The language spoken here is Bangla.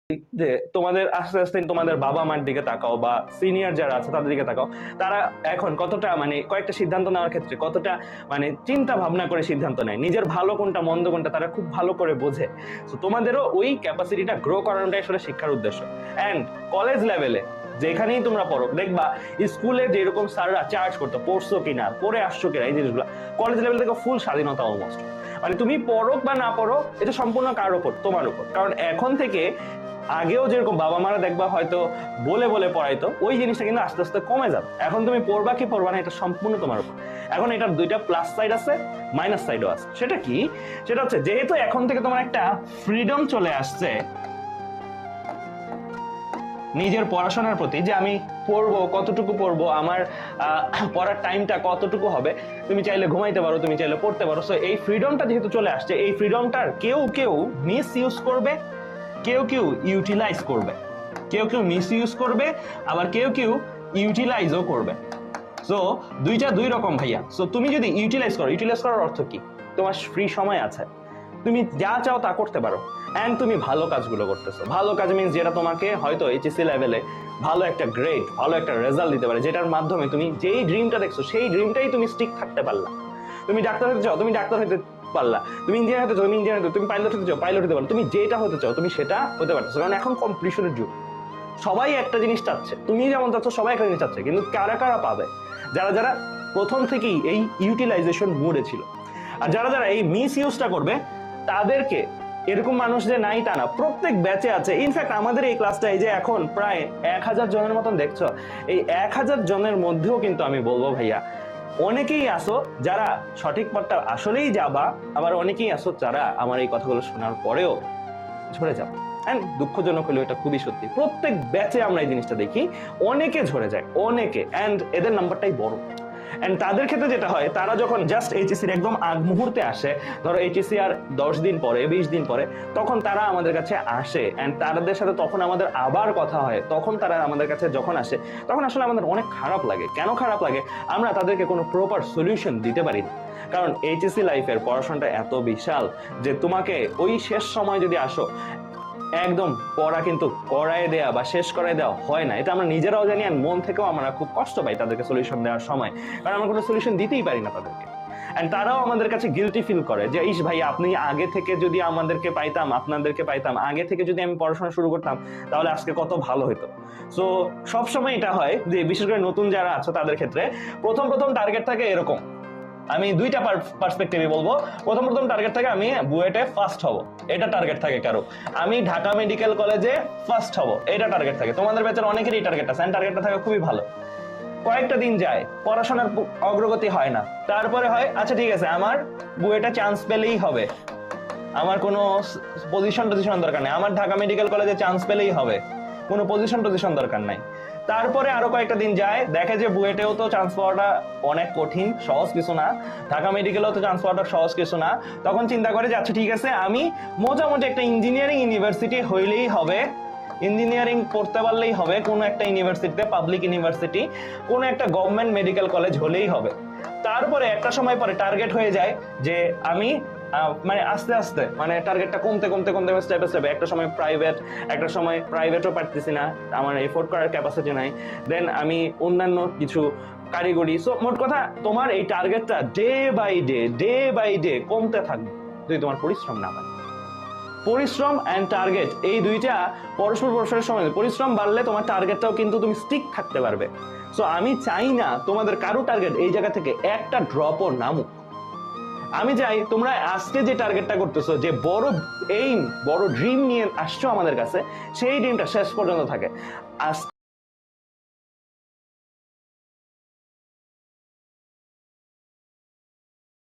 যে তোমাদের আস্তে আস্তে তোমাদের বাবা মার দিকে তাকাও বা সিনিয়র যারা আছে তাদের দিকে তাকাও, তারা এখন কতটা মানে কয়েকটা সিদ্ধান্ত নেওয়ার ক্ষেত্রে কতটা মানে চিন্তা ভাবনা করে সিদ্ধান্ত নেয়, নিজের ভালো কোনটা মন্দ কোনটা তারা খুব ভালো করে বোঝে। তো তোমাদেরও ওই ক্যাপাসিটিটা গ্রো করানোটাই আসলে শিক্ষার উদ্দেশ্য। অ্যান্ড কলেজ লেভেলে যেখানেই তোমরা পড়ো, দেখবা স্কুলে যেরকম স্যাররা চার্জ করতো পড়ছো কিনা, পড়ে আসছো কিনা, এই জিনিসগুলো কলেজ লেভেল থেকে ফুল স্বাধীনতা অলমোস্ট। মানে তুমি পড়ো বা না পড়ো এটা সম্পূর্ণ কার উপর, তোমার উপর। কারণ এখন থেকে আগেও যেরকম বাবা মারা দেখবা হয়তো বলে বলে পড়াইতো, ওই জিনিসটা কিন্তু আস্তে আস্তে কমে যাবে। এখন তুমি পড়বা কি পড়বা না এটা সম্পূর্ণ তোমার উপর। এখন এটার দুইটা প্লাস সাইড আছে, মাইনাস সাইডও আছে। সেটা কি? সেটা হচ্ছে যেহেতু এখন থেকে তোমার একটা ফ্রিডম চলে আসছে নিজের পড়াশোনার প্রতি, যে আমি পড়বো কতটুকু পড়বো, আমার পড়ার টাইমটা কতটুকু হবে, তুমি চাইলে ঘুমাইতে পারো, তুমি চাইলে পড়তে পারো। সো এই ফ্রিডমটা যেহেতু চলে আসছে, এই ফ্রিডমটার কেউ কেউ মিস ইউজ করবে, কেউ কেউ ইউটিলাইজ করবে, কেউ কেউ মিস ইউজ করবে, আবার কেউ কেউ ইউটিলাইজও করবে। সো দুইটা দুই রকম ভাইয়া। সো তুমি যদি ইউটিলাইজ করো, ইউটিলাইজ করার অর্থ কি? তোমার ফ্রি সময় আছে, তুমি যা চাও তা করতে পারো, অ্যান্ড তুমি ভালো কাজগুলো করতেছো। ভালো কাজ মিন্স যেটা তোমাকে হয়তো এইচএসসি লেভেলে ভালো একটা গ্রেড, ভালো একটা রেজাল্ট দিতে পারে, যেটার মাধ্যমে তুমি যেই ড্রিমটা দেখছো সেই ড্রিমটাই তুমি স্টিক থাকতে পারলা। তুমি ডাক্তার হতে চাও, তুমি ডাক্তার হতে পারলা। তুমি ইঞ্জিনিয়ার হতে চাও, তুমি ইঞ্জিনিয়ার হতে, তুমি পাইলট হতে চাও, পাইলট হতে পারো। তুমি যেটা হতে চাও তুমি সেটা হতে পারতেছো। কারণ এখন কম্পিটিশনের যুগ, সবাই একটা জিনিস চাচ্ছে, তুমি যেমন চাচ্ছ সবাই একটা জিনিস চাচ্ছে। কিন্তু কারা কারা পাবে? যারা যারা প্রথম থেকেই এই ইউটিলাইজেশন মোডে ছিল। আর যারা যারা এই মিস ইউজটা করবে তাদেরকে, এরকম মানুষ যে নাই তা না, প্রত্যেক ব্যাচে আছে। ইনফ্যাক্ট আমাদের এই ক্লাসটা এই যে এখন প্রায় 1000 জনের মতন দেখছো, এই 1000 জনের মধ্যেও কিন্তু আমি বলবো ভাইয়া অনেকেই আসো যারা সঠিক পথটা আসলেই যাবা, আবার অনেকেই আসো যারা আমার এই কথাগুলো শোনার পরেও ঝরে যাবে। অ্যান্ড দুঃখজনক হলেও এটা খুবই সত্যি, প্রত্যেক ব্যাচে আমরা এই জিনিসটা দেখি, অনেকে ঝরে যায়, অনেকে। অ্যান্ড এদের নাম্বারটাই বড়। অ্যান্ড তাদের ক্ষেত্রে যেটা হয়, তারা যখন জাস্ট এইচএসসির একদম আগ মুহূর্তে আসে, ধরো এইচএসসি আর 10 দিন পরে, 20 দিন পরে, তখন তারা আমাদের কাছে আসে। অ্যান্ড তাদের সাথে তখন আমাদের আবার কথা হয়। তখন তারা আমাদের কাছে যখন আসে, তখন আসলে আমাদের অনেক খারাপ লাগে। কেন খারাপ লাগে? আমরা তাদেরকে কোনো প্রপার সলিউশন দিতে পারি না। কারণ এইচএসসি লাইফের পড়াশোনাটা এত বিশাল যে তোমাকে ওই শেষ সময় যদি আসো, একদম পড়া কিন্তু করায় দেয়া বা শেষ করায় দেওয়া হয় না। এটা আমরা নিজেরাও জানি, আর মন থেকেও আমরা খুব কষ্ট পাই তাদেরকে সলিউশন দেওয়ার সময়, কারণ আমরা কোনো সলিউশন দিতেই পারি না তাদেরকে। এন্ড তারাও আমাদের কাছে গিলটি ফিল করে যে ইস ভাই, আপনি আগে থেকে যদি আমাদেরকে পাইতাম, আপনাদেরকে পাইতাম, আগে থেকে যদি আমি পড়াশোনা শুরু করতাম তাহলে আজকে কত ভালো হতো। সো সবসময় এটা হয় যে বিশেষ করে নতুন যারা আছো তাদের ক্ষেত্রে প্রথম প্রথম টার্গেট থাকে এরকম। আমি দুইটা পার্সপেক্টিভে বলবো। প্রথম প্রথম টার্গেট থাকে আমি বুয়েটে ফার্স্ট হব, এটা টার্গেট থাকে কারো। আমি ঢাকা মেডিকেল কলেজে ফার্স্ট হব, এটা টার্গেট থাকে। তোমাদের ব্যাচের অনেকেরই টার্গেট আছে, টার্গেটটা থাকে খুবই ভালো। কয়েকটা দিন যায়, পড়াশোনার অগ্রগতি হয় না, তারপরে হয় আচ্ছা ঠিক আছে আমার বুয়েটে চান্স পেলেই হবে, আমার কোনো পজিশন দরকার নেই, আমার ঢাকা মেডিকেল কলেজে চান্স পেলেই হবে, কোনো পজিশন দরকার নাই। তারপরে আরো কয়েকটা দিন যায়, দেখে যে বুয়েটেও তো চান্স পাওয়াটা অনেক কঠিন, সহজ কিছু না, ঢাকা মেডিকেলেও তো চান্স পাওয়াটা সহজ কিছু না। তখন চিন্তা করে যে আচ্ছা ঠিক আছে আমি মোটামুটি একটা ইঞ্জিনিয়ারিং ইউনিভার্সিটি হইলেই হবে, ইঞ্জিনিয়ারিং পড়তে পারলেই হবে, কোনো একটা ইউনিভার্সিটিতে, পাবলিক ইউনিভার্সিটি, কোনো একটা গভর্নমেন্ট মেডিকেল কলেজ হলেই হবে। তারপরে একটা সময় পরে টার্গেট হয়ে যায় যে আমি মানে আস্তে আস্তে মানে টার্গেটটা কমতে কমতে কমতে স্টেপে স্টেপে, একটা সময় প্রাইভেট, একটা সময় প্রাইভেটও পারতেছি না, আমার এফোর্ড করার ক্যাপাসিটি নাই, দেন আমি অন্যান্য কিছু কারিগরি। সো মোট কথা তোমার এই টার্গেটটা ডে বাই ডে কমতে থাকবে যদি তোমার পরিশ্রম না হয়। পরিশ্রম অ্যান্ড টার্গেট এই দুইটা পরস্পরের সময়, পরিশ্রম বাড়লে তোমার টার্গেটটাও কিন্তু তুমি স্টিক থাকতে পারবে। সো আমি চাই না তোমাদের কারো টার্গেট এই জায়গা থেকে একটা ড্রপও নামুক। আমি চাই তোমরা আজকে যে টার্গেটটা করতেছো, যে বড় এইম, বড় ড্রিম নিয়ে আসছো আমাদের কাছে, সেই ড্রিমটা শেষ পর্যন্ত থাকে। আজ